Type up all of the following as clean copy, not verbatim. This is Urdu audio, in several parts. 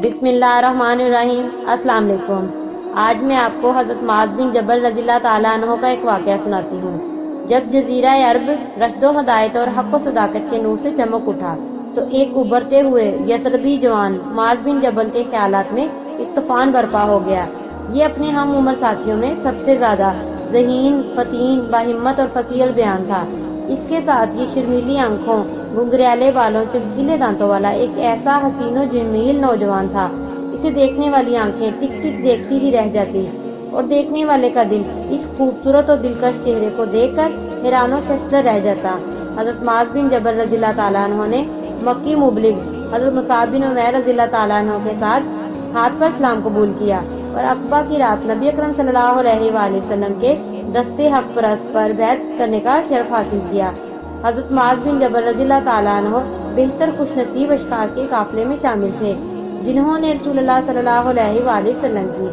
بسم اللہ الرحمن الرحیم۔ السلام علیکم۔ آج میں آپ کو حضرت معاذ بن جبل رضی اللہ تعالیٰ عنہ کا ایک واقعہ سناتی ہوں۔ جب جزیرہ عرب رشد و ہدایت اور حق و صداقت کے نور سے چمک اٹھا تو ایک ابھرتے ہوئے یثربی جوان معاذ بن جبل کے خیالات میں ایک طوفان برپا ہو گیا۔ یہ اپنے ہم عمر ساتھیوں میں سب سے زیادہ ذہین، فتین، باہمت اور فصیح البیان تھا۔ اس کے ساتھ یہ شرمیلی آنکھوں، گنگریالے بالوں، چمکیلے دانتوں والا ایک ایسا حسین و جمیل نوجوان تھا، اسے دیکھنے والی آنکھیں ٹک ٹک دیکھتی ہی رہ جاتی اور دیکھنے والے کا دل اس خوبصورت اور دلکش چہرے کو دیکھ کر حیران و ششدر رہ جاتا۔ حضرت معاذ بن جبل رضی اللہ تعالیٰ عنہ نے مکی مبلغ حضرت مصعب بن عمیر رضی اللہ تعالیٰ عنہ کے ساتھ ہاتھ پر اسلام قبول کیا اور عقبہ کی رات نبی اکرم صلی اللہ علیہ وآلہ وسلم کے دستے حق پرست پر بیعت کرنے کا شرف حاصل کیا۔ حضرت معاذ بن جبل رضی اللہ تعالیٰ عنہ بہتر خوش نصیب اشخاص کے قافلے میں شامل تھے جنہوں نے رسول اللہ صلی اللہ علیہ وآلہ وسلم کی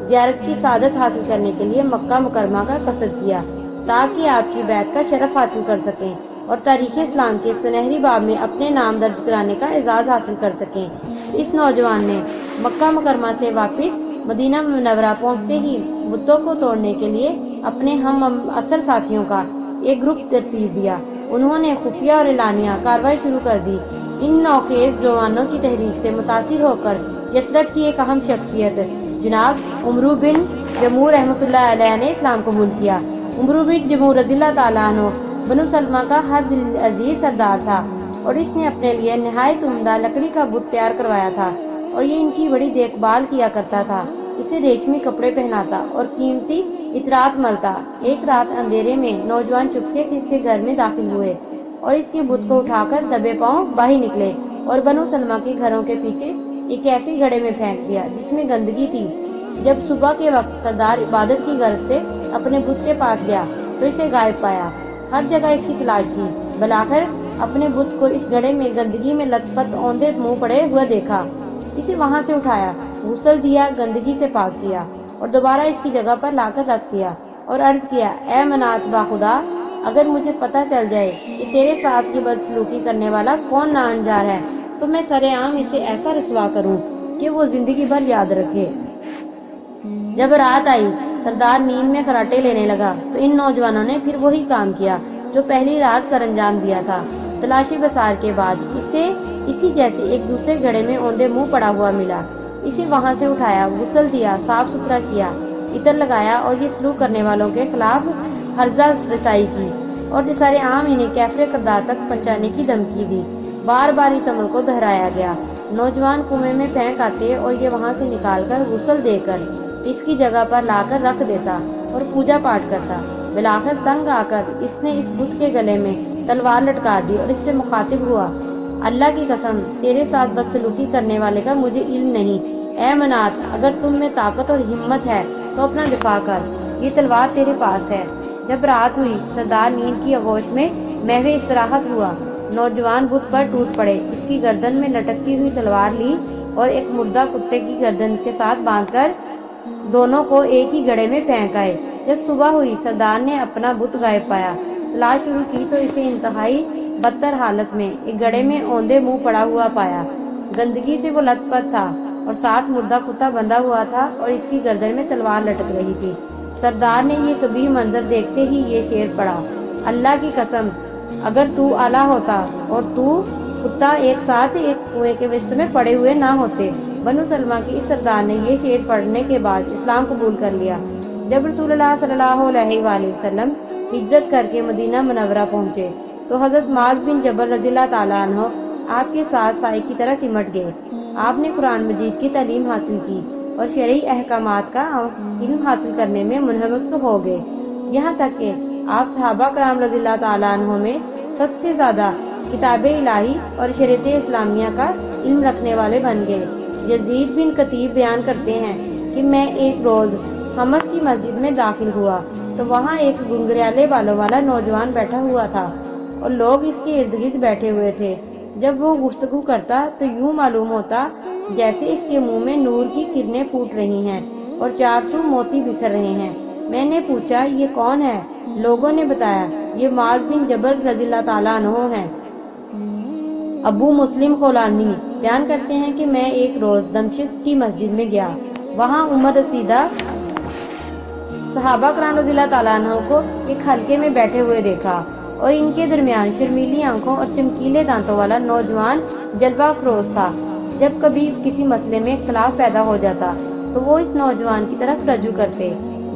زیارت کی سعادت حاصل کرنے کے لیے مکہ مکرمہ کا قصد کیا تاکہ آپ کی بیعت کا شرف حاصل کر سکیں اور تاریخ اسلام کے سنہری باب میں اپنے نام درج کرانے کا اعزاز حاصل کر سکیں۔ اس نوجوان نے مکہ مکرمہ سے واپس مدینہ منورہ پہنچتے ہی بتوں کو توڑنے کے لیے اپنے ہم اصل ساتھیوں کا ایک گروپ ترتیب دیا۔ انہوں نے خفیہ اور اعلانیہ کارروائی شروع کر دی۔ ان نوخیز جوانوں کی تحریک سے متاثر ہو کر یثرب کی ایک اہم شخصیت جناب عمرو بن جموح رحمۃ اللہ علیہ نے اسلام قبول کیا۔ عمرو بن جموح رضی اللہ تعالیٰ عنہ بنو سلمہ کا ہر دل عزیز سردار تھا اور اس نے اپنے لیے نہایت عمدہ لکڑی کا بت تیار کروایا تھا اور یہ ان کی بڑی دیکھ بھال کیا کرتا تھا۔ اسے ریشمی کپڑے پہناتا اور قیمتی اطراط ملتا۔ ایک رات اندھیرے میں نوجوان چپکے سے اس کے گھر میں داخل ہوئے اور اس کے بت کو اٹھا کر دبے پاؤں باہر نکلے اور بنو سلمہ کے گھروں کے پیچھے ایک ایسے گڑھے میں پھینک دیا جس میں گندگی تھی۔ جب صبح کے وقت سردار عبادت کی غرض سے اپنے بت کے پاس گیا تو اسے غائب پایا۔ ہر جگہ اس کی تلاش کی، بالآخر اپنے بت کو اس گڑھے میں گندگی میں لت پت اوندے منہ پڑے ہوئے دیکھا۔ اسے وہاں سے اٹھایا، غسل دیا، گندگی سے پاک کیا اور دوبارہ اس کی جگہ پر لا کر رکھ دیا اور عرض کیا، اے منات باخدا، اگر مجھے پتہ چل جائے کہ تیرے ساتھ یہ بدسلوکی کرنے والا کون ناہنجار ہے تو میں سرے عام اسے ایسا رسوا کروں کہ وہ زندگی بھر یاد رکھے۔ جب رات آئی، سردار نیند میں خراٹے لینے لگا تو ان نوجوانوں نے پھر وہی کام کیا جو پہلی رات سر انجام دیا تھا۔ تلاشی بسار کے بعد اسے اسی جیسے ایک دوسرے گڑھے میں اوندے منہ پڑا ہوا ملا۔ اسے وہاں سے اٹھایا، غسل دیا، صاف ستھرا کیا، عطر لگایا اور یہ سلوک کرنے والوں کے خلاف ہرزہ رسائی کی اور نثار عام انہیں کیفر کردار تک پہنچانے کی دھمکی دی۔ بار بار اس عمل کو دہرایا گیا۔ نوجوان کنویں میں پھینک آتے اور یہ وہاں سے نکال کر غسل دے کر اس کی جگہ پر لا کر رکھ دیتا اور پوجا پاٹ کرتا۔ بالآخر تنگ آ کر اس نے اس بت کے گلے میں تلوار لٹکا دی اور اس سے مخاطب ہوا، اللہ کی قسم، تیرے ساتھ بدسلوکی کرنے والے کا مجھے علم نہیں۔ اے منات، اگر تم میں طاقت اور ہمت ہے تو اپنا دفاع کر، یہ تلوار تیرے پاس ہے۔ جب رات ہوئی، سردار نیند کی آغوش میں محو استراحت ہوا۔ نوجوان بت پر ٹوٹ پڑے، اس کی گردن میں لٹکتی ہوئی تلوار لی اور ایک مردہ کتے کی گردن کے ساتھ باندھ کر دونوں کو ایک ہی گڑھے میں پھینک آئے۔ جب صبح ہوئی، سردار نے اپنا بت غائب پایا۔ تلاش شروع کی تو اسے انتہائی بدتر حالت میں ایک گڑھے میں اوندے منہ پڑا ہوا پایا۔ گندگی سے وہ لت پت تھا اور ساتھ مردہ کتا بندھا ہوا تھا اور اس کی گردن میں تلوار لٹک رہی تھی۔ سردار نے یہ قبیح منظر دیکھتے ہی یہ شعر پڑھا، اللہ کی قسم، اگر تو اعلیٰ ہوتا اور تو کتا ایک ساتھ ایک کنویں کے وسط میں پڑے ہوئے نہ ہوتے۔ بنو سلمہ کے اس سردار نے یہ شعر پڑھنے کے بعد اسلام قبول کر لیا۔ جب رسول اللہ صلی اللہ علیہ وآلہ وسلم ہجرت کر کے مدینہ منورہ پہنچے تو حضرت معاذ بن جبل رضی اللہ تعالیٰ عنہ آپ کے ساتھ سائے کی طرح چمٹ گئے۔ آپ نے قرآن مجید کی تعلیم حاصل کی اور شرعی احکامات کا علم حاصل کرنے میں منہمک ہو گئے، یہاں تک کہ آپ صحابہ کرام رضی اللہ تعالیٰ عنہ میں سب سے زیادہ کتاب الہی اور شریعت اسلامیہ کا علم رکھنے والے بن گئے۔ یزید بن قطیب بیان کرتے ہیں کہ میں ایک روز حمص کی مسجد میں داخل ہوا تو وہاں ایک گنگریالے بالوں والا نوجوان بیٹھا ہوا تھا اور لوگ اس کے ارد گرد بیٹھے ہوئے تھے۔ جب وہ گفتگو کرتا تو یوں معلوم ہوتا جیسے اس کے منہ میں نور کی کرنیں پھوٹ رہی ہیں اور چار سو موتی بکھر رہے ہیں۔ میں نے پوچھا، یہ کون ہے؟ لوگوں نے بتایا، یہ معاذ بن جبل رضی اللہ تعالیٰ عنہ ہیں۔ ابو مسلم خولانی بیان کرتے ہیں کہ میں ایک روز دمشق کی مسجد میں گیا، وہاں عمر رسیدہ صحابہ کرام رضی اللہ تعالیٰ عنہ کو ایک حلقے میں بیٹھے ہوئے دیکھا اور ان کے درمیان شرمیلی آنکھوں اور چمکیلے دانتوں والا نوجوان جلوہ افروز تھا۔ جب کبھی کسی مسئلے میں اختلاف پیدا ہو جاتا تو وہ اس نوجوان کی طرف رجوع کرتے۔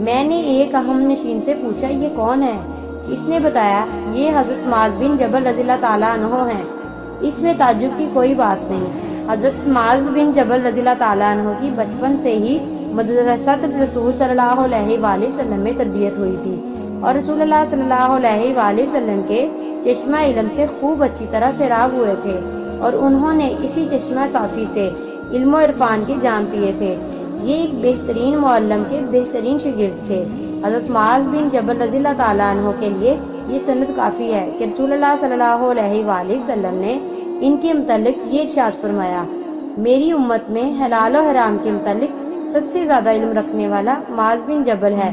میں نے ایک اہم نشین سے پوچھا، یہ کون ہے؟ اس نے بتایا، یہ حضرت معاذ بن جبل رضی اللہ تعالیٰ عنہ ہیں۔ اس میں تعجب کی کوئی بات نہیں۔ حضرت معاذ بن جبل رضی اللہ تعالیٰ عنہ کی بچپن سے ہی مدرسۃ رسول صلی اللہ علیہ وآلہ وسلم میں تربیت ہوئی تھی اور رسول اللہ صلی اللہ علیہ وآلہ وسلم کے چشمہ علم سے خوب اچھی طرح سیراب ہوئے تھے اور انہوں نے اسی چشمہ صافی سے علم و عرفان کے جام پیے تھے۔ یہ ایک بہترین معلم کے بہترین شاگرد تھے۔ حضرت معاذ بن جبل رضی اللہ تعالیٰ عنہ کے لیے یہ سند کافی ہے کہ رسول اللہ صلی اللہ علیہ وآلہ وسلم نے ان کے متعلق یہ ارشاد فرمایا، میری امت میں حلال و حرام کے متعلق سب سے زیادہ علم رکھنے والا معاذ بن جبل ہے۔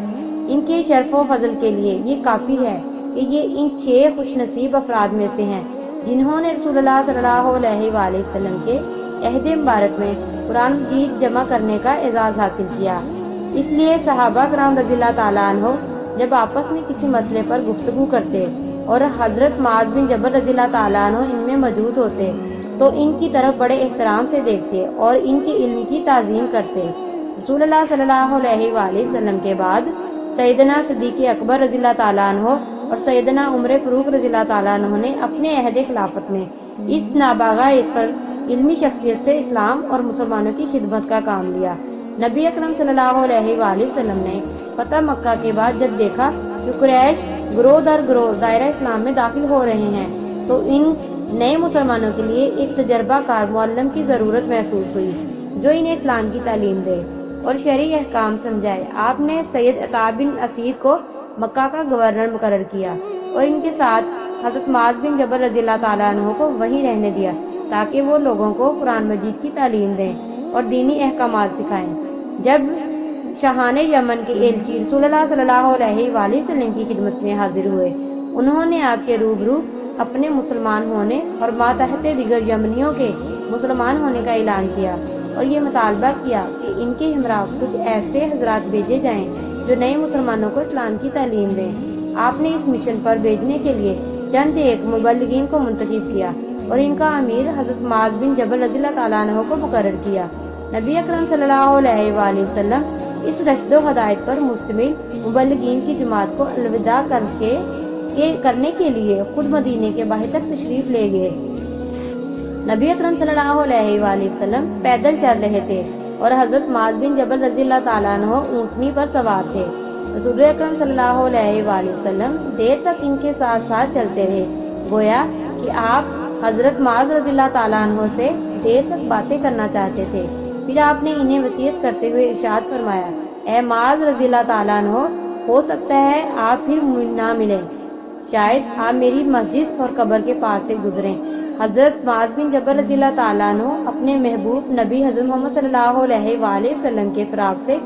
ان کے شرف و فضل کے لیے یہ کافی ہے کہ یہ ان 6 خوش نصیب افراد میں سے ہیں جنہوں نے رسول اللہ صلی اللہ علیہ وآلہ وسلم کے عہد مبارک میں قرآن مجید جمع کرنے کا اعزاز حاصل کیا۔ اس لیے صحابہ کرام رضی اللہ تعالیٰ عنہ جب آپس میں کسی مسئلے پر گفتگو کرتے اور حضرت معاذ بن جبل رضی اللہ تعالیٰ عنہ ان میں موجود ہوتے تو ان کی طرف بڑے احترام سے دیکھتے اور ان کے علم کی تعظیم کرتے۔ رسول اللہ صلی اللہ علیہ وآلہ وسلم کے بعد سیدنا صدیق اکبر رضی اللہ تعالیٰ عنہ اور سیدنا عمر فاروق رضی اللہ تعالیٰ عنہ نے اپنے عہد خلافت میں اس نابغہ علمی شخصیت سے اسلام اور مسلمانوں کی خدمت کا کام لیا۔ نبی اکرم صلی اللہ علیہ وآلہ وسلم نے فتح مکہ کے بعد جب دیکھا کہ قریش گروہ در گروہ دائرہ اسلام میں داخل ہو رہے ہیں تو ان نئے مسلمانوں کے لیے ایک تجربہ کار معلم کی ضرورت محسوس ہوئی جو انہیں اسلام کی تعلیم دے اور شرعی احکام سمجھائے۔ آپ نے سید عطا بن اسید کو مکہ کا گورنر مقرر کیا اور ان کے ساتھ حضرت معاذ بن جبل رضی اللہ تعالیٰ عنہ کو وہیں رہنے دیا تاکہ وہ لوگوں کو قرآن مجید کی تعلیم دیں اور دینی احکامات سکھائیں۔ جب شاہان یمن کے ایلچی رسول اللہ صلی اللہ علیہ وآلہ وسلم کی خدمت میں حاضر ہوئے، انہوں نے آپ کے روبرو اپنے مسلمان ہونے اور ماتحت دیگر یمنیوں کے مسلمان ہونے کا اعلان کیا اور یہ مطالبہ کیا کہ ان کے ہمراہ کچھ ایسے حضرات بھیجے جائیں جو نئے مسلمانوں کو اسلام کی تعلیم دیں۔ آپ نے اس مشن پر بھیجنے کے لیے چند ایک مبلغین کو منتخب کیا اور ان کا امیر حضرت معاذ بن جبل رضی اللہ تعالیٰ عنہ کو مقرر کیا۔ نبی اکرم صلی اللہ علیہ وآلہ وسلم اس رشد و ہدایت پر مشتمل مبلغین کی جماعت کو الوداع کرنے کے لیے خود مدینے کے باہر تک تشریف لے گئے۔ نبی اکرم صلی اللہ علیہ وآلہ وسلم پیدل چل رہے تھے اور حضرت معاذ بن جبل رضی اللہ تعالیٰ عنہ اونٹنی پر سوار تھے۔ رسول اکرم صلی اللہ علیہ وآلہ وسلم دیر تک ان کے ساتھ ساتھ چلتے رہے، گویا کہ آپ حضرت معاذ رضی اللہ تعالیٰ عنہ سے دیر تک باتیں کرنا چاہتے تھے۔ پھر آپ نے انہیں وصیت کرتے ہوئے ارشاد فرمایا، اے معاذ رضی اللہ تعالیٰ عنہ، ہو سکتا ہے آپ پھر نہ ملیں، شاید آپ میری مسجد اور قبر کے پاس سے گزریں۔ حضرت معاذ بن جبل رضی اللہ تعالیٰ عنہ اپنے محبوب نبی حضرت محمد صلی اللہ علیہ وآلہ وسلم کے فراق سے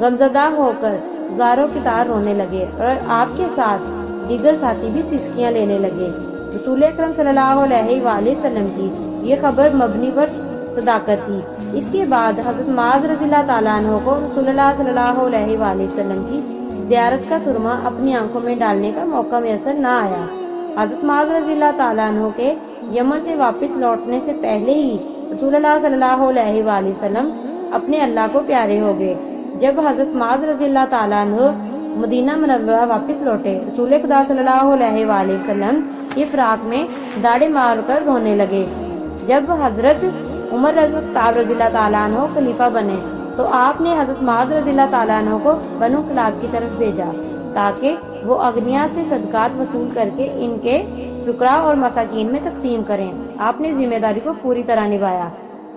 غمزدہ ہو کر زاروں کی طرح رونے لگے اور آپ کے ساتھ دیگر ساتھی بھی سسکیاں لینے لگے۔ رسول اکرم صلی اللہ علیہ وآلہ وسلم کی یہ خبر مبنی پر صداقت تھی۔ اس کے بعد حضرت معاذ رضی اللہ تعالیٰ عنہ کو رسول اللہ صلی اللہ علیہ وآلہ وسلم کی زیارت کا سرما اپنی آنکھوں میں ڈالنے کا موقع میسر نہ آیا۔ حضرت معاذ رضی اللہ تعالیٰ عنہ کے یمن سے واپس لوٹنے سے پہلے ہی رسول اللہ صلی اللہ علیہ وآلہ وسلم اپنے اللہ کو پیارے ہو گئے۔ جب حضرت معاذ رضی اللہ تعالیٰ عنہ مدینہ منورہ واپس لوٹے، رسول خدا صلی اللہ علیہ وآلہ وسلم کی فراق میں داڑے مار کر رونے لگے۔ جب حضرت عمر رضی اللہ تعالیٰ عنہ خلیفہ بنے تو آپ نے حضرت معاذ رضی اللہ تعالیٰ عنہ کو بنو کلاب کی طرف بھیجا تاکہ وہ اغنیا سے صدقات وصول کر کے ان کے فقراء اور مساکین میں تقسیم کریں۔ آپ نے ذمہ داری کو پوری طرح نبھایا۔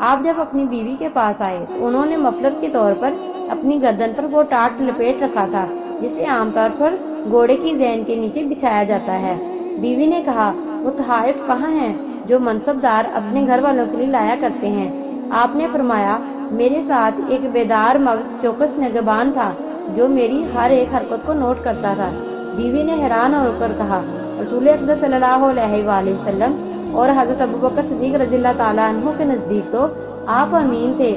آپ جب اپنی بیوی کے پاس آئے تو انہوں نے مفلر کے طور پر اپنی گردن پر وہ ٹاٹ لپیٹ رکھا تھا جسے عام طور پر گھوڑے کی ذہن کے نیچے بچھایا جاتا ہے۔ بیوی نے کہا، وہ تحائف کہاں ہیں جو منصب دار اپنے گھر والوں کے لیے لایا کرتے ہیں؟ آپ نے فرمایا، میرے ساتھ ایک بیدار مغز چوکس نگہبان تھا جو میری ہر ایک حرکت کو نوٹ کرتا تھا۔ بیوی نے حیران ہو کر کہا، رسول اکرم صلی اللہ علیہ وآلہ وسلم اور حضرت ابو بکر صدیق رضی اللہ تعالیٰ عنہ کے نزدیک تو آپ امین تھے۔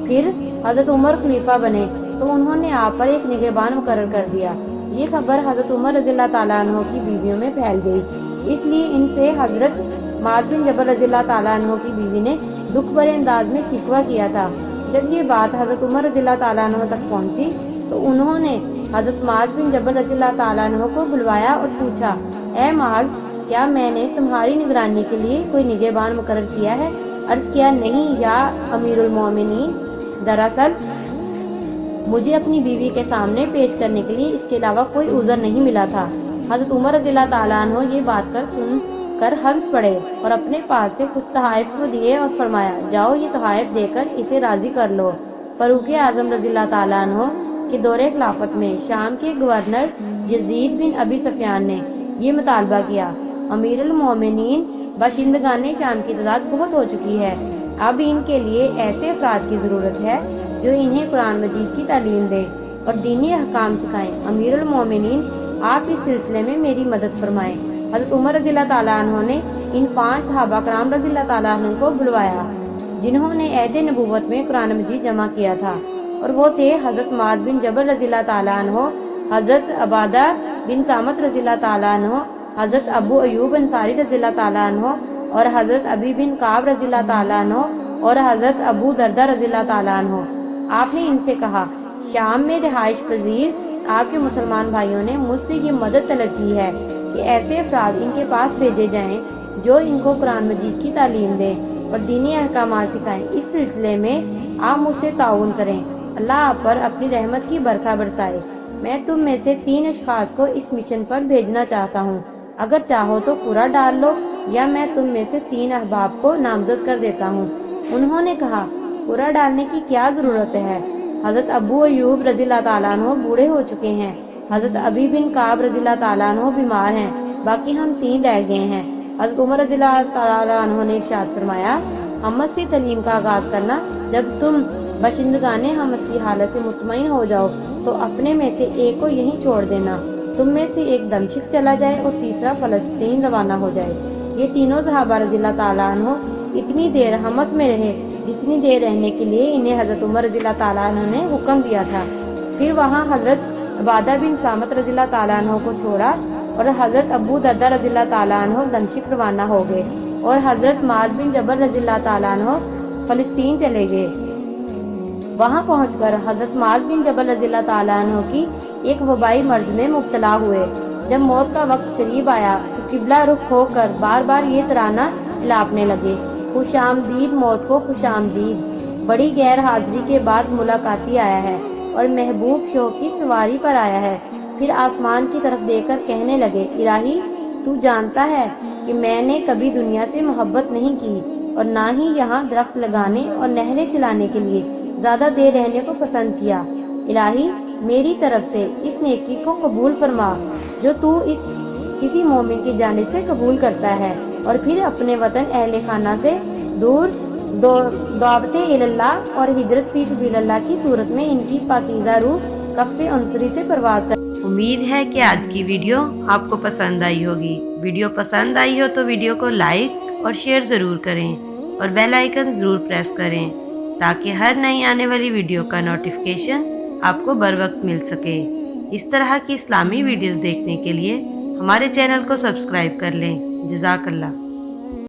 پھر حضرت عمر خلیفہ بنے تو انہوں نے آپ پر ایک نگہبان مقرر کر دیا۔ یہ خبر حضرت عمر رضی اللہ تعالیٰ عنہ کی بیویوں میں پھیل گئی، اس لیے ان سے حضرت معاذ بن جبل رضی اللہ تعالیٰ عنہ کی بیوی نے دکھ بھرے انداز میں شکوہ کیا تھا۔ جب یہ بات حضرت عمر رضی اللہ تعالیٰ عنہ تک پہنچی تو انہوں نے حضرت معاذ بن جبل رضی اللہ تعالیٰ عنہ کو بلوایا اور پوچھا، اے معاذ، کیا میں نے تمہاری نگرانی کے لیے کوئی نگہبان مقرر کیا ہے؟ عرض کیا، نہیں یا امیر المومنین، دراصل مجھے اپنی بیوی کے سامنے پیش کرنے کے لیے اس کے علاوہ کوئی عذر نہیں ملا تھا۔ حضرت عمر رضی اللہ تعالیٰ عنہ یہ بات سن کر ہنس پڑے اور اپنے پاس سے کچھ تحائف کو دیے اور فرمایا، جاؤ یہ تحائف دے کر اسے راضی کر لو۔ فاروق اعظم رضی اللہ تعالیٰ عنہ کے دور خلافت میں شام کے گورنر یزید بن ابی سفیان نے یہ مطالبہ کیا، امیر المومنین، باشندگان شام کی تعداد بہت ہو چکی ہے، اب ان کے لیے ایسے افراد کی ضرورت ہے جو انہیں قرآن مجید کی تعلیم دیں اور دینی احکام سکھائیں۔ امیر المومنین، آپ اس سلسلے میں میری مدد فرمائیں۔ حضرت عمر رضی اللہ تعالیٰ عنہ نے ان 5 صحابہ کرام رضی اللہ تعالیٰ عنہ کو بلوایا جنہوں نے عہد نبوت میں قرآن مجید جمع کیا تھا، اور وہ تھے حضرت معاذ بن جبل رضی اللہ تعالیٰ عنہ، حضرت عبادہ بن صامت رضی اللہ تعالیٰ عنہ، حضرت ابو ایوب انصاری رضی اللہ تعالیٰ عنہ، اور حضرت ابی بن کعب رضی اللہ تعالیٰ عنہ، اور حضرت ابو دردہ رضی اللہ تعالیٰ عنہ۔ آپ نے ان سے کہا، شام میں رہائش پذیر آپ کے مسلمان بھائیوں نے مجھ سے یہ مدد طلب کی ہے کہ ایسے افراد ان کے پاس بھیجے جائیں جو ان کو قرآن مجید کی تعلیم دیں اور دینی احکامات سکھائیں۔ اس سلسلے میں آپ مجھ سے تعاون کریں، اللہ آپ پر اپنی رحمت کی برکھا برسائے۔ میں تم میں سے 3 اشخاص کو اس مشن پر بھیجنا چاہتا ہوں، اگر چاہو تو پورا ڈال لو، یا میں تم میں سے 3 احباب کو نامزد کر دیتا ہوں۔ انہوں نے کہا، پورا ڈالنے کی کیا ضرورت ہے؟ حضرت ابو ایوب رضی اللہ تعالیٰ عنہ بوڑھے ہو چکے ہیں، حضرت ابی بن کعب رضی اللہ تعالیٰ عنہ بیمار ہیں، باقی ہم 3 رہ گئے ہیں۔ حضرت عمر رضی اللہ تعالیٰ عنہ نے ارشاد فرمایا، حمد سے تعلیم کا آغاز کرنا، جب تم باشندگان حمد کی حالت سے مطمئن ہو جاؤ تو اپنے میں سے ایک کو یہیں چھوڑ دینا، تم میں سے ایک دمشق چلا جائے اور تیسرا فلسطین روانہ ہو جائے۔ یہ تینوں صحابہ رضی اللہ تعالیٰ عنہ اتنی دیر حمد میں رہے جتنی دیر رہنے کے لیے انہیں حضرت عمر رضی اللہ تعالیٰ عنہ نے حکم دیا تھا۔ پھر وہاں حضرت عبادہ بن صامت رضی اللہ تعالیٰ عنہ کو چھوڑا اور حضرت ابو دردہ رضی اللہ تعالیٰ عنہ دمشق روانہ ہو گئے، اور حضرت معاذ بن جبل رضی اللہ تعالیٰ عنہ فلسطین چلے گئے۔ وہاں پہنچ کر حضرت معاذ بن جبل رضی اللہ تعالیٰ عنہ کی ایک وبائی مرض میں مبتلا ہوئے۔ جب موت کا وقت قریب آیا تو قبلہ رخ ہو کر بار بار یہ ترانہ الاپنے لگے، خوش آمدید موت کو خوش آمدید، بڑی غیر حاضری کے بعد ملاقاتی آیا ہے اور محبوب شوق کی سواری پر آیا ہے۔ پھر آسمان کی طرف دیکھ کر کہنے لگے، الہی تو جانتا ہے کہ میں نے کبھی دنیا سے محبت نہیں کی اور نہ ہی یہاں درخت لگانے اور نہریں چلانے کے لیے زیادہ دیر رہنے کو پسند کیا۔ الہی میری طرف سے اس نیکی کو قبول فرما جو تو اس کسی مومن کی جانب سے قبول کرتا ہے، اور پھر اپنے وطن اہل خانہ سے دور دعوت اللہ اور ہجرت فی سبیل اللہ کی صورت میں ان کی پاکیزہ روح کف عنصری سے پرواز کر۔ امید ہے کہ آج کی ویڈیو آپ کو پسند آئی ہوگی۔ ویڈیو پسند آئی ہو تو ویڈیو کو لائک اور شیئر ضرور کریں اور بیل آئیکن ضرور پریس کریں تاکہ ہر نئی آنے والی ویڈیو کا نوٹیفیکیشن آپ کو بر وقت مل سکے۔ اس طرح کی اسلامی ویڈیوز دیکھنے کے لیے ہمارے چینل کو سبسکرائب کر لیں۔ جزاک اللہ۔